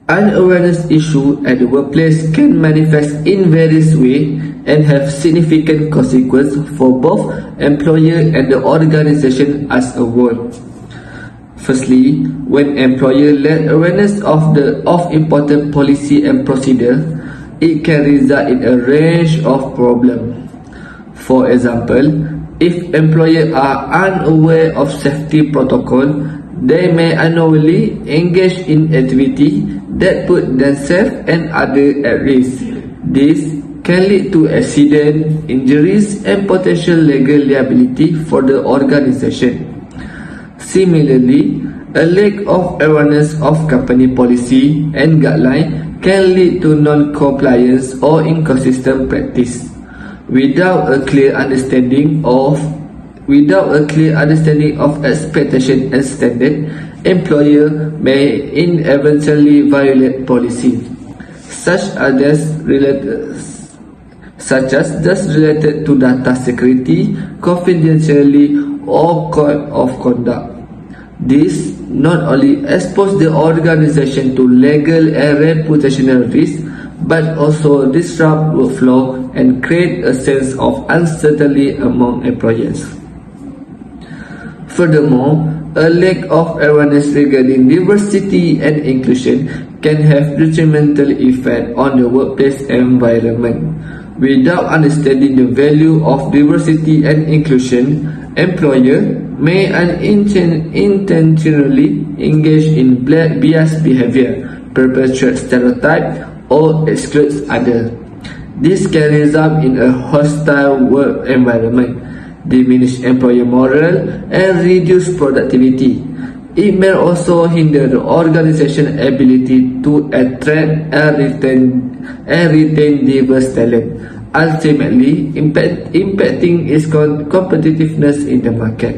Unawareness issue at the workplace can manifest in various ways and have significant consequences for both employer and the organization as a whole. Firstly, when employer lack awareness of important policy and procedure, it can result in a range of problems. For example, if employers are unaware of safety protocol, they may unknowingly engage in activity that put themselves and others at risk. This can lead to accident, injuries, and potential legal liability for the organization. Similarly, a lack of awareness of company policy and guidelines can lead to non-compliance or inconsistent practice. Without a clear understanding of expectation and standard, employer may inadvertently violate policy, such as those related to data security, confidentiality, or code of conduct. This not only exposes the organization to legal and reputational risk, but also disrupt workflow and create a sense of uncertainty among employees. Furthermore, a lack of awareness regarding diversity and inclusion can have detrimental effect on the workplace environment. Without understanding the value of diversity and inclusion, employer may unintentionally engage in biased behavior, perpetuate stereotypes, or exclude others. This can result in a hostile work environment, diminish employer morale, and reduce productivity. It may also hinder the organization's ability to attract and retain diverse talent, ultimately impacting its competitiveness in the market.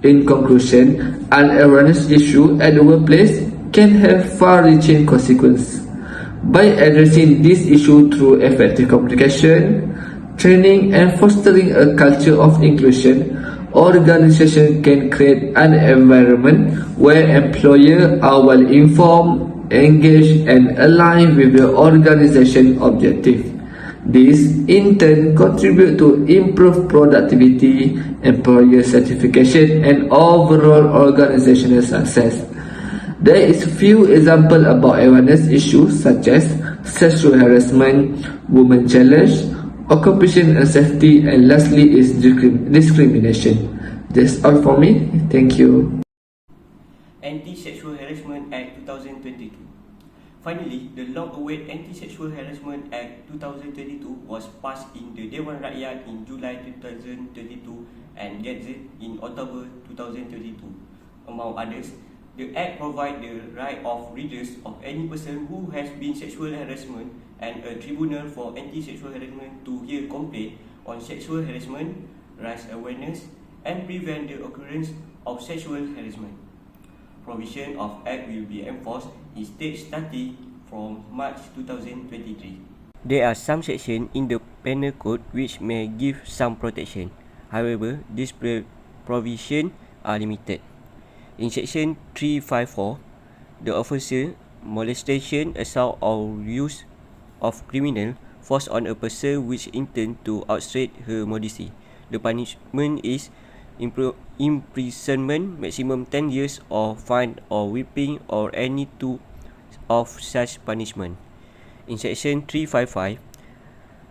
In conclusion, an awareness issue at the workplace can have far-reaching consequences. By addressing this issue through effective communication, training, and fostering a culture of inclusion, organizations can create an environment where employees are well informed, engaged, and aligned with the organization's objectives. This, in turn, contributes to improved productivity, employer satisfaction, and overall organizational success. There is few examples about awareness issues such as sexual harassment, women challenge, occupation and safety, and lastly is discrimination. That's all for me. Thank you. Anti-Sexual Harassment Act 2022. Finally, the long-awaited Anti-Sexual Harassment Act 2022 was passed in the Dewan Rakyat in July 2022 and gazetted in October 2022. Among others, the Act provides the right of redress of any person who has been sexual harassment and a tribunal for anti-sexual harassment to hear complaint on sexual harassment, raise awareness, and prevent the occurrence of sexual harassment. Provision of Act will be enforced in states starting from March 2023. There are some sections in the Penal Code which may give some protection. However, these provisions are limited. In Section 354, the offences molestation, assault, or use of criminal force on a person which intend to outstretch her modesty. The punishment is imprisonment maximum 10 years or fine or whipping or any two of such punishment. In Section 355,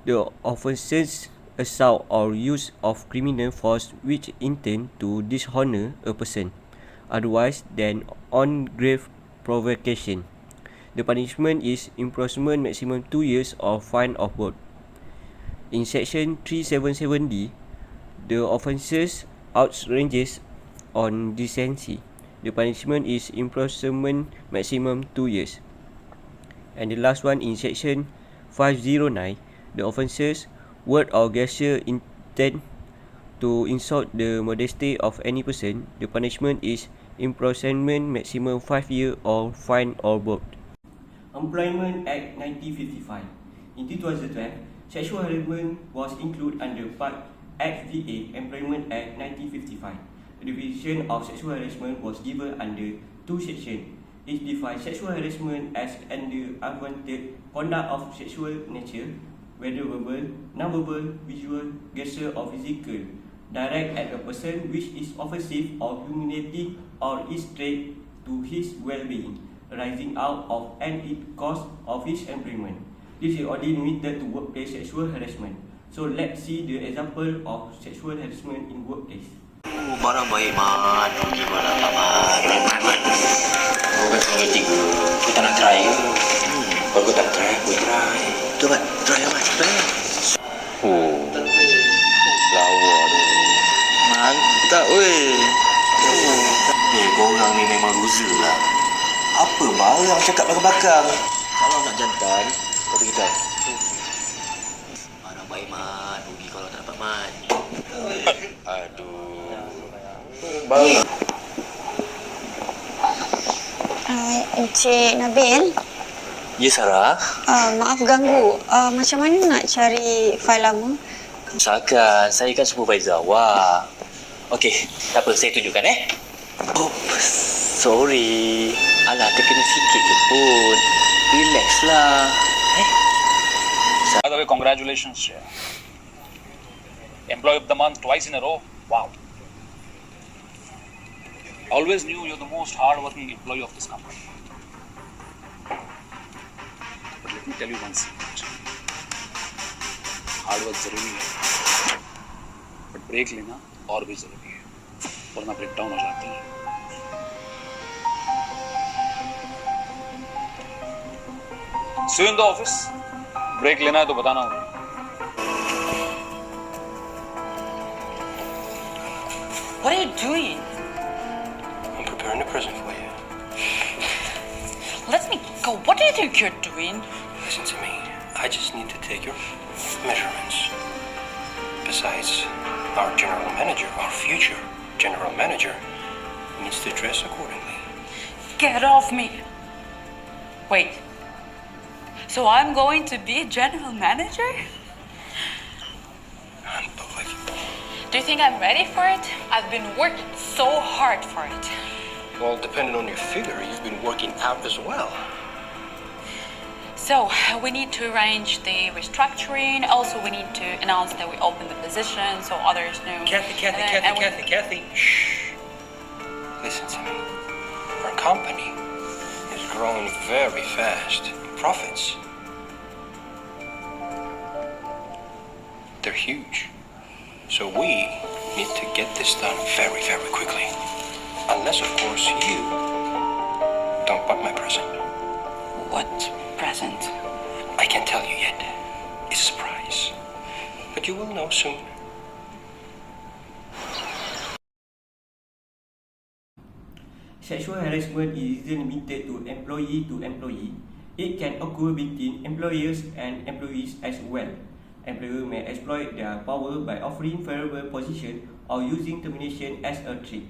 the offences assault or use of criminal force which intend to dishonour a person otherwise than on grave provocation. The punishment is imprisonment maximum 2 years or fine or both. In Section 377D, the offences outranges on decency. The punishment is imprisonment maximum 2 years. And the last one in Section 509, the offences word or gesture intend to insult the modesty of any person. The punishment is imprisonment maximum 5 years or fine or both. Employment Act 1955. In 2012, sexual harassment was included under Part Act VA Employment Act 1955. The definition of sexual harassment was given under two sections. It defines sexual harassment as any unwanted conduct of sexual nature, whether verbal, non-verbal, visual, gesture or physical, direct at a person which is offensive or humiliating or is threat to his well-being, arising out of any cause of his employment. This is only limited to workplace sexual harassment. So let's see the example of sexual harassment in workplace. Barang baik, Mat. Gimana, Pak, Mat? Mat. Kau tiga. Kau tak nak try ke? Kalau kau tak try, aku try. Coba, try lah, Mat. Try. Oh. Lawa tu. Mantap, weh. Korang ni memang loser lah. Apa barang cakap belakang-belakang? Kalau nak jantan, kau pergi try. Barang baik, Mat. Rugi kalau tak dapat, Mat. Aduh. Baru. Encik Nabil, Ya, Sarah. maaf ganggu. Macam mana nak cari fail lama? Usahakan. Saya kan supervisor awak. Okey, tak apa. Saya tunjukkan, Oh, sorry. Alah, terkena sikit je pun. Relax lah. By the way, congratulations, Chair. Employee of the month twice in a row. Wow. Always knew you're the most hard-working employee of this company. But let me tell you one secret. Hard work जरूरी है, but break लेना और भी जरूरी है, वरना break down हो जाती है. See you in the office. Break लेना है तो बताना होगा. What are you doing? I'm preparing a present for you. Let me go. What do you think you're doing? Listen to me. I just need to take your measurements. Besides, our general manager, our future general manager, needs to dress accordingly. Get off me. Wait. So I'm going to be a general manager? Unbelievable. Do you think I'm ready for it? I've been working so hard for it. Well, depending on your figure, you've been working out as well. So we need to arrange the restructuring. Also, we need to announce that we open the position so others know. Kathy. Shh. Listen to me. Our company is growing very fast. Profits. They're huge. So we need to get this done very, very quickly. Unless, of course, you don't want my present. What present? I can't tell you yet. It's a surprise. But you will know soon. Sexual harassment isn't limited to employee. It can occur between employers and employees as well. Employer may exploit their power by offering favorable position or using termination as a threat.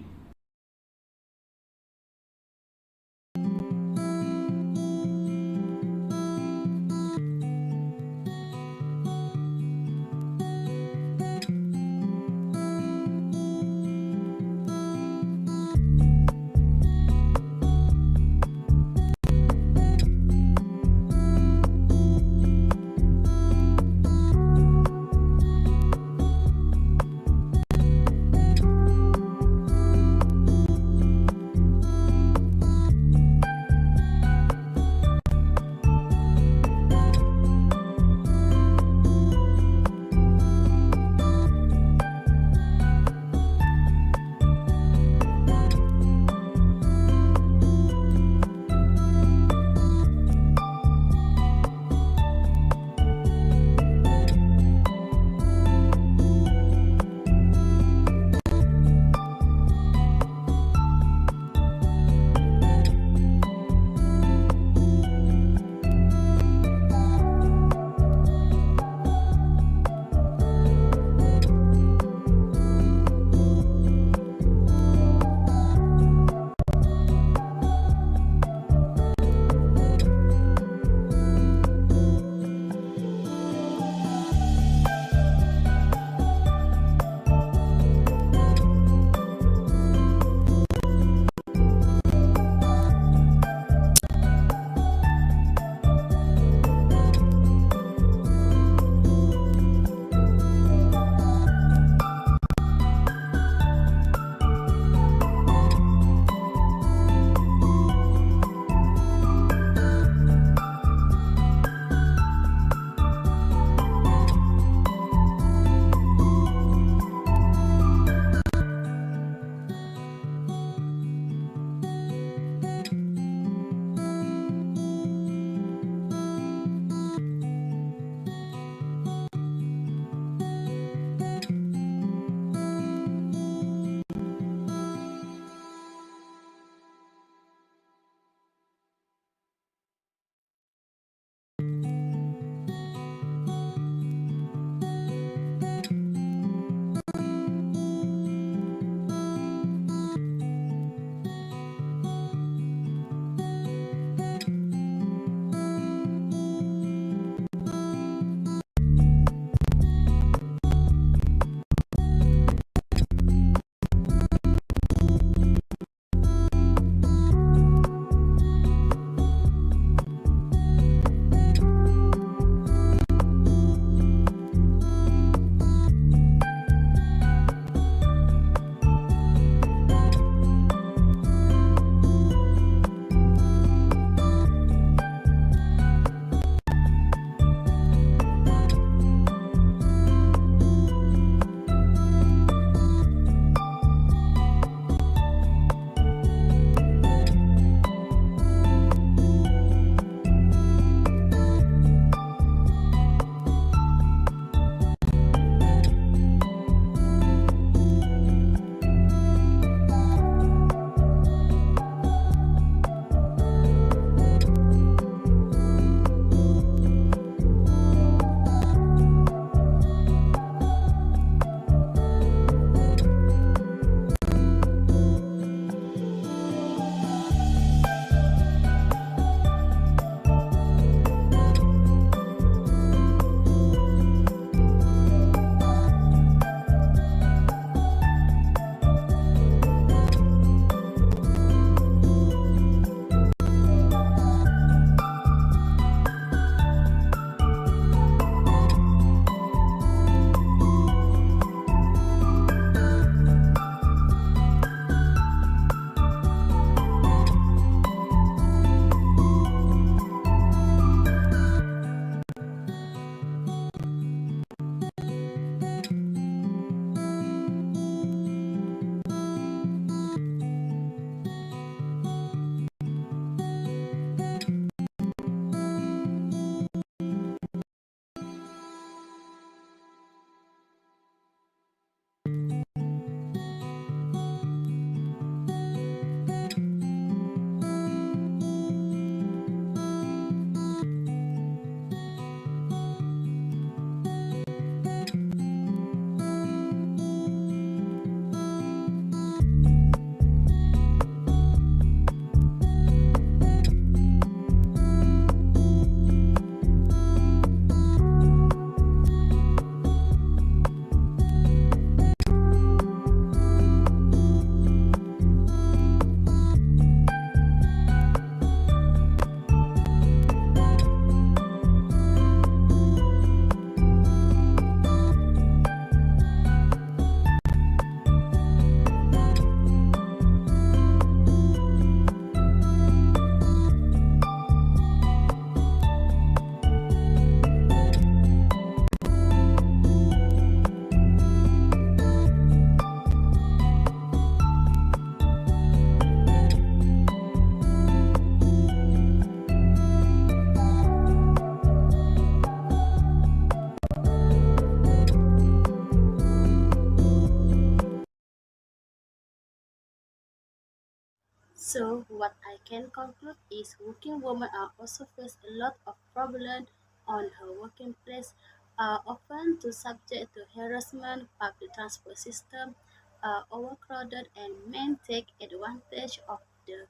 So what I can conclude is working women are also face a lot of problems on her working place, are often to subject to harassment, public transport system are overcrowded, and men take advantage of the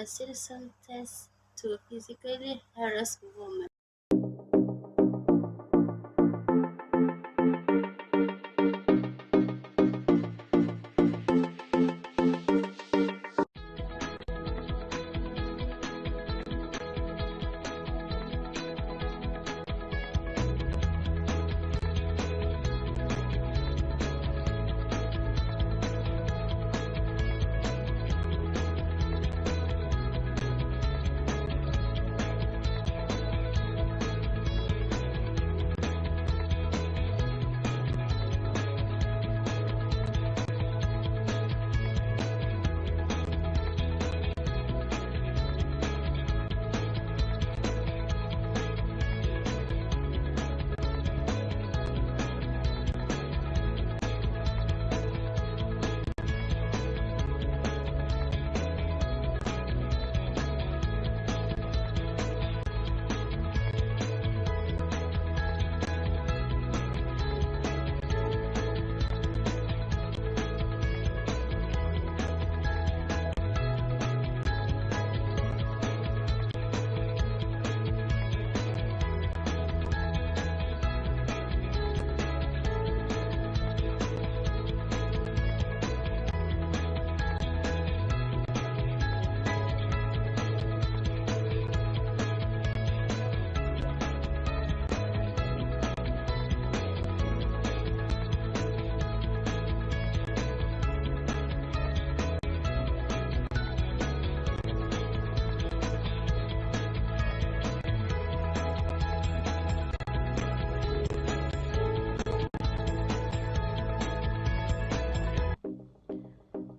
circumstances to physically harass women.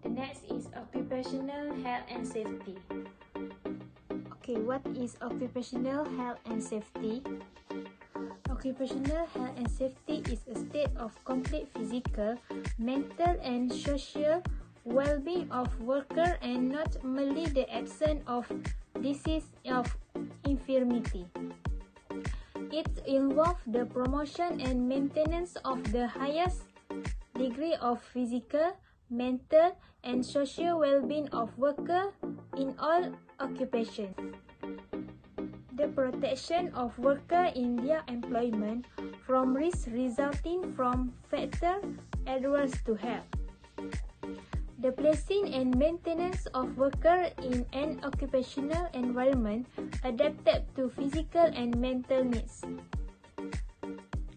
The next is occupational health and safety. Okay, what is occupational health and safety? Occupational health and safety is a state of complete physical, mental, and social well-being of worker, and not merely the absence of disease of infirmity. It involves the promotion and maintenance of the highest degree of physical, mental, and social well-being of worker in all occupations. The protection of worker in their employment from risks resulting from factors adverse to health. The placing and maintenance of worker in an occupational environment adapted to physical and mental needs.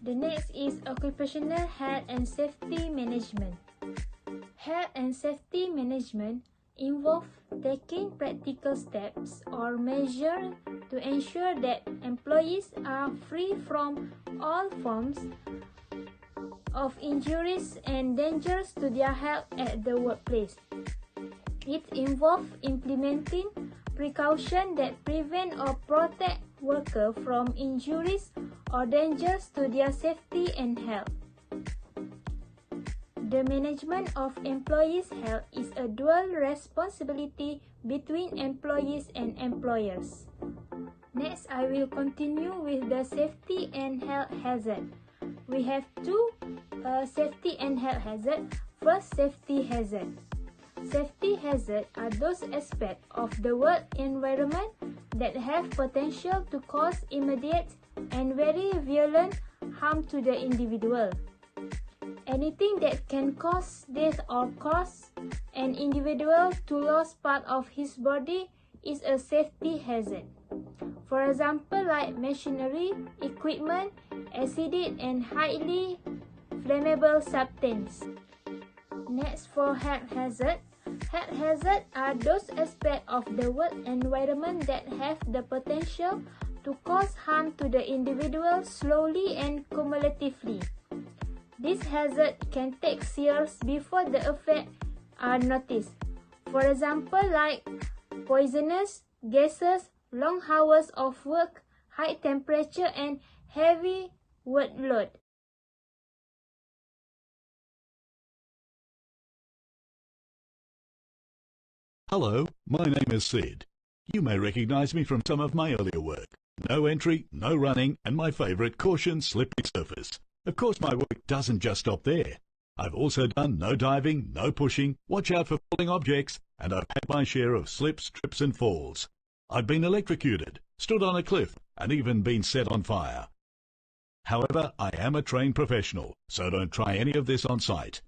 The next is occupational health and safety management. Health and safety management involve taking practical steps or measures to ensure that employees are free from all forms of injuries and dangers to their health at the workplace. It involves implementing precautions that prevent or protect workers from injuries or dangers to their safety and health. The management of employees' health is a dual responsibility between employees and employers. Next, I will continue with the safety and health hazard. We have two safety and health hazard. First, safety hazard. Safety hazard are those aspects of the work environment that have potential to cause immediate and very violent harm to the individual. Anything that can cause death or cause an individual to lose part of his body is a safety hazard. For example, like machinery, equipment, acidic and highly flammable substance. Next, for health hazard. Health hazard are those aspects of the work environment that have the potential to cause harm to the individual slowly and cumulatively. This hazard can take years before the effects are noticed. For example, like poisonous gases, long hours of work, high temperature, and heavy workload. Hello, my name is Sid. You may recognize me from some of my earlier work. No entry, no running, and my favourite caution slippery surface. Of course my work doesn't just stop there. I've also done no diving, no pushing, watch out for falling objects, and I've had my share of slips, trips and falls. I've been electrocuted, stood on a cliff, and even been set on fire. However, I am a trained professional, so don't try any of this on site.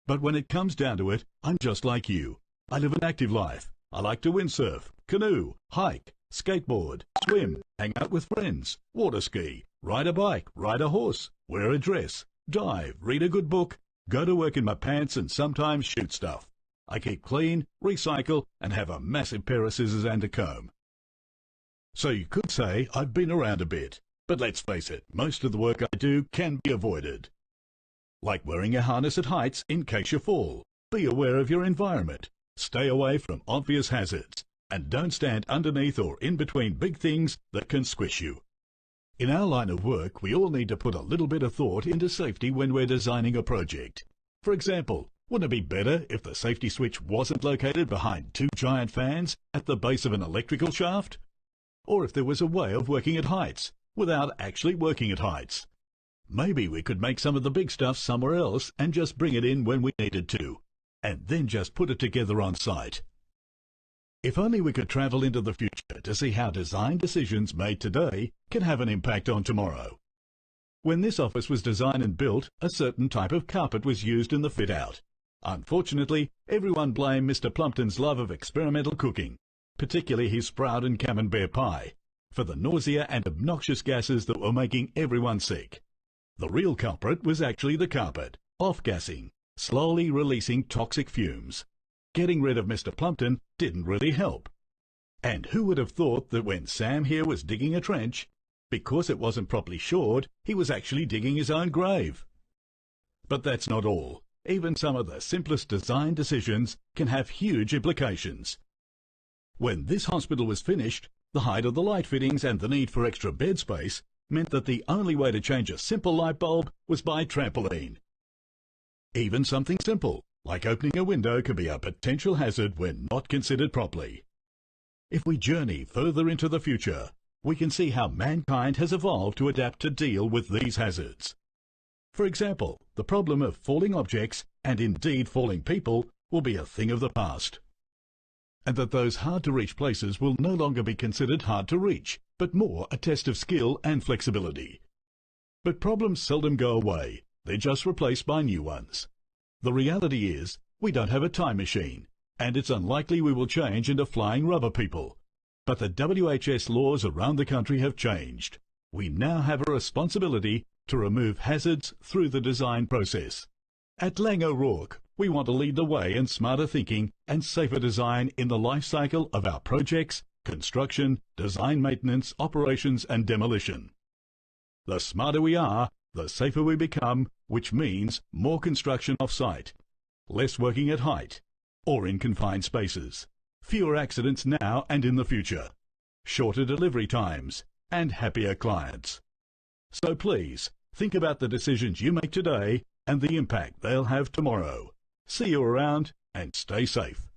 But when it comes down to it, I'm just like you. I live an active life. I like to windsurf, canoe, hike, skateboard, swim, hang out with friends, water ski, ride a bike, ride a horse, wear a dress, dive, read a good book, go to work in my pants and sometimes shoot stuff. I keep clean, recycle, and have a massive pair of scissors and a comb. So you could say I've been around a bit, but let's face it, most of the work I do can be avoided. Like wearing a harness at heights in case you fall. Be aware of your environment. Stay away from obvious hazards, and don't stand underneath or in between big things that can squish you. In our line of work, we all need to put a little bit of thought into safety when we're designing a project. For example, wouldn't it be better if the safety switch wasn't located behind two giant fans at the base of an electrical shaft? Or if there was a way of working at heights, without actually working at heights? Maybe we could make some of the big stuff somewhere else and just bring it in when we needed to, and then just put it together on site. If only we could travel into the future to see how design decisions made today can have an impact on tomorrow. When this office was designed and built, a certain type of carpet was used in the fit-out. Unfortunately, everyone blamed Mr. Plumpton's love of experimental cooking, particularly his sprout and camembert pie, for the nausea and obnoxious gases that were making everyone sick. The real culprit was actually the carpet, off-gassing, slowly releasing toxic fumes. Getting rid of Mr. Plumpton didn't really help. And who would have thought that when Sam here was digging a trench, because it wasn't properly shored, he was actually digging his own grave? But that's not all. Even some of the simplest design decisions can have huge implications. When this hospital was finished, the height of the light fittings and the need for extra bed space meant that the only way to change a simple light bulb was by trampoline. Even something simple, like opening a window, can be a potential hazard when not considered properly. If we journey further into the future, we can see how mankind has evolved to adapt to deal with these hazards. For example, the problem of falling objects, and indeed falling people, will be a thing of the past. And that those hard-to-reach places will no longer be considered hard to reach, but more a test of skill and flexibility. But problems seldom go away. They're just replaced by new ones. The reality is, we don't have a time machine, and it's unlikely we will change into flying rubber people. But the WHS laws around the country have changed. We now have a responsibility to remove hazards through the design process. At Lang O'Rourke, we want to lead the way in smarter thinking and safer design in the life cycle of our projects, construction, design maintenance, operations and demolition. The smarter we are, the safer we become, which means more construction off-site, less working at height or in confined spaces, fewer accidents now and in the future, shorter delivery times and happier clients. So please, think about the decisions you make today and the impact they'll have tomorrow. See you around and stay safe.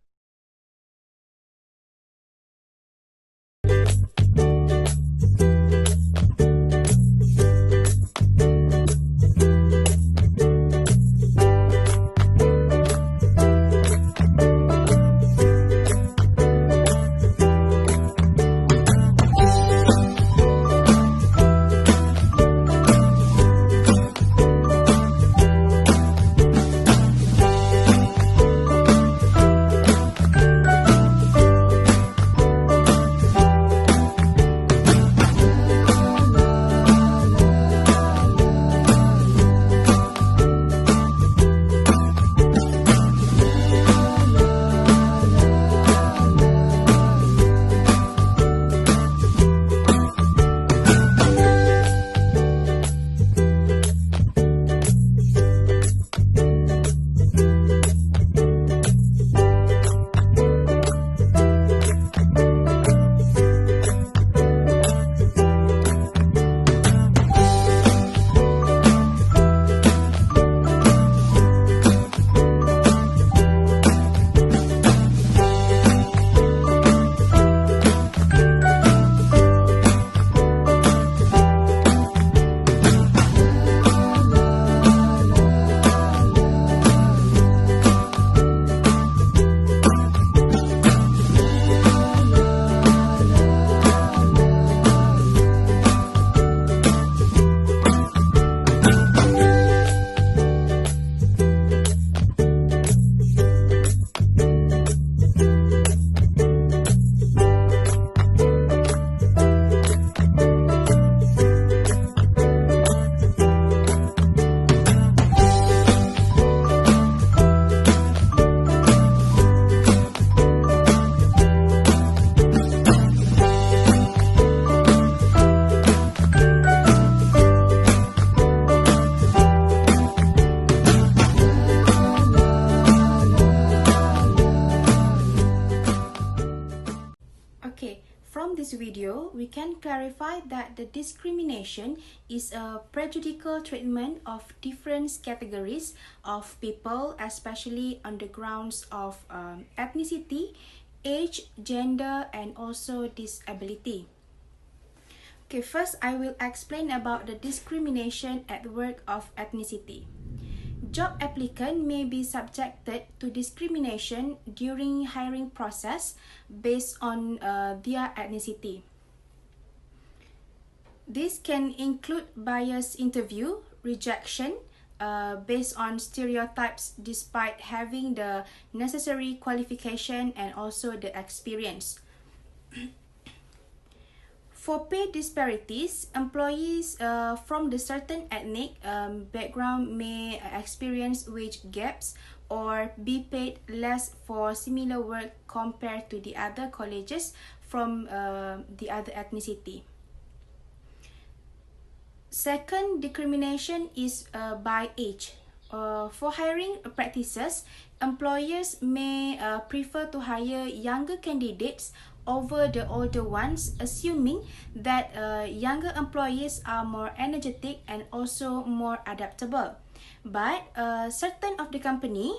can clarify that the discrimination is a prejudicial treatment of different categories of people, especially on the grounds of ethnicity, age, gender, and also disability. Okay, first I will explain about the discrimination at work of ethnicity. Job applicant may be subjected to discrimination during hiring process based on their ethnicity. This can include biased interview, rejection, based on stereotypes despite having the necessary qualification and also the experience. For pay disparities, employees from the certain ethnic background may experience wage gaps or be paid less for similar work compared to the other colleagues from the other ethnicity. Second discrimination is by age. For hiring practices, employers may prefer to hire younger candidates over the older ones, assuming that younger employees are more energetic and also more adaptable. But certain of the company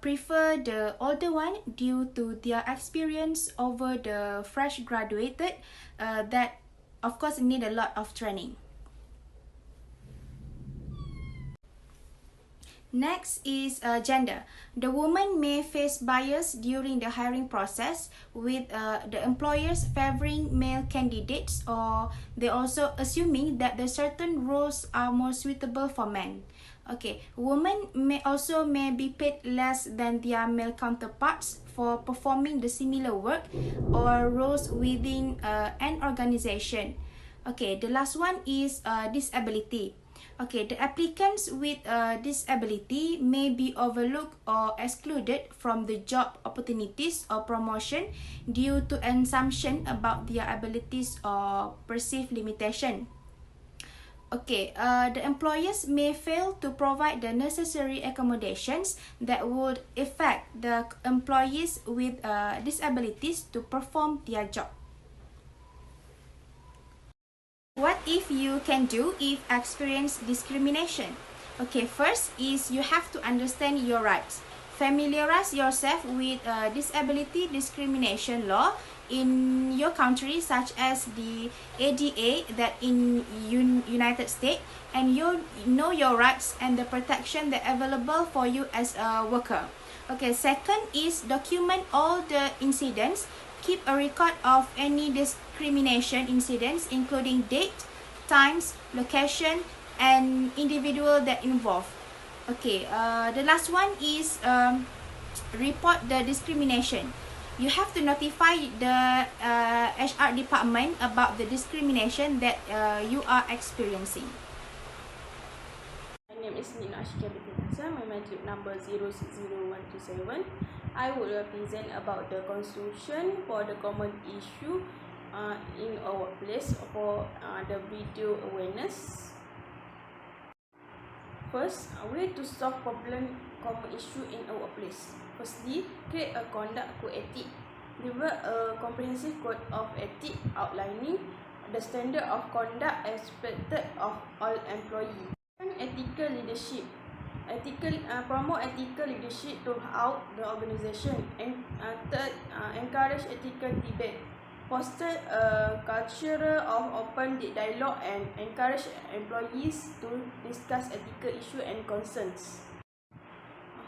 prefer the older one due to their experience over the fresh graduated that of course need a lot of training. Next is gender. The woman may face bias during the hiring process with the employers favoring male candidates, or they also assuming that the certain roles are more suitable for men. Okay, women may be paid less than their male counterparts for performing the similar work or roles within an organization. Okay, the last one is disability. Okay, the applicants with disability may be overlooked or excluded from the job opportunities or promotion due to an assumption about their abilities or perceived limitation. Okay, the employers may fail to provide the necessary accommodations that would affect the employees with disabilities to perform their job. What if you can do if experience discrimination? Okay, first is you have to understand your rights. Familiarize yourself with disability discrimination law in your country, such as the ADA that in United States, and you know your rights and the protection that available for you as a worker. Okay, second is document all the incidents. Keep a record of any discrimination incidents, including date, times, location, and individual that involved. Okay, the last one is report the discrimination. You have to notify the HR department about the discrimination that you are experiencing. My name is Nina Ashika Bitinasa. My matric number 060127. I would present about the constitution for the common issue in our workplace for the video awareness. First, way to solve problem common issue in our workplace. Firstly, create a conduct code ethic. Develop a comprehensive code of ethic outlining the standard of conduct expected of all employees. Ethical leadership. Promote ethical leadership throughout the organization. And third, encourage ethical debate. Foster a culture of open dialogue and encourage employees to discuss ethical issues and concerns.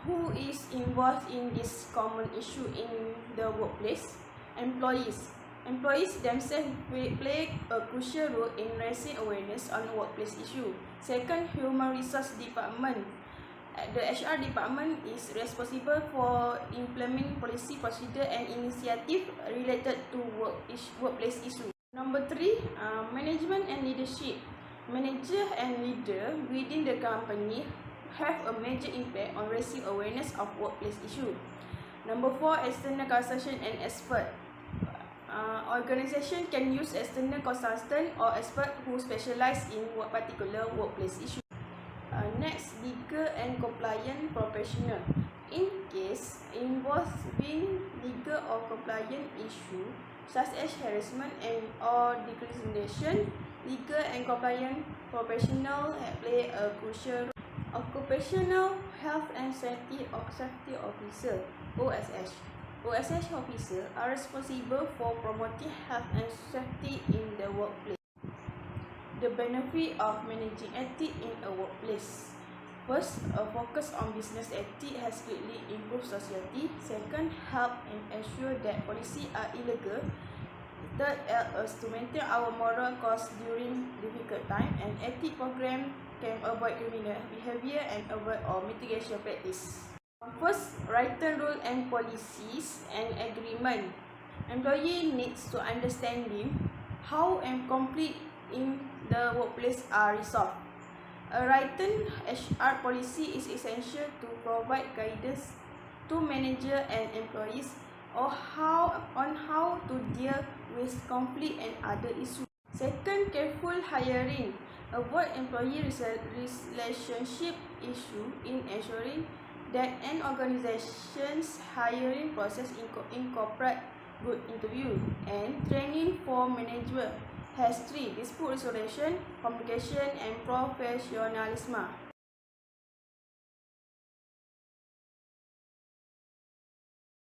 Who is involved in this common issue in the workplace? Employees. Employees themselves play a crucial role in raising awareness on workplace issue. Second, human resource department. The HR department is responsible for implementing policy, procedure, and initiative related to workplace issues. Number 3, management and leadership. Manager and leader within the company have a major impact on raising awareness of workplace issues. Number 4, external consultation and expert. Organization can use external consultant or expert who specialize in what particular workplace issue. Next, legal and compliant professional. In case involving legal or compliant issue, such as harassment and or discrimination. Legal and compliant professionals play a crucial role. Occupational Health and Safety Officer (OSH). OSH officers are responsible for promoting health and safety in the workplace. The benefit of managing ethics in a workplace. First, a focus on business ethics has greatly improved society. Second, help and ensure that policies are illegal. Third, help us to maintain our moral course during difficult time. And ethics program can avoid criminal behavior and avoid or mitigation practice. First, written rule and policies and agreement. Employee needs to understand how and conflict in the workplace are resolved. A written HR policy is essential to provide guidance to manager and employees on how to deal with conflict and other issues. Second, careful hiring. Avoid employee relationship issue in ensuring that an organization's hiring process incorporate good interview and training for management has 3 dispute resolution, communication and professionalism.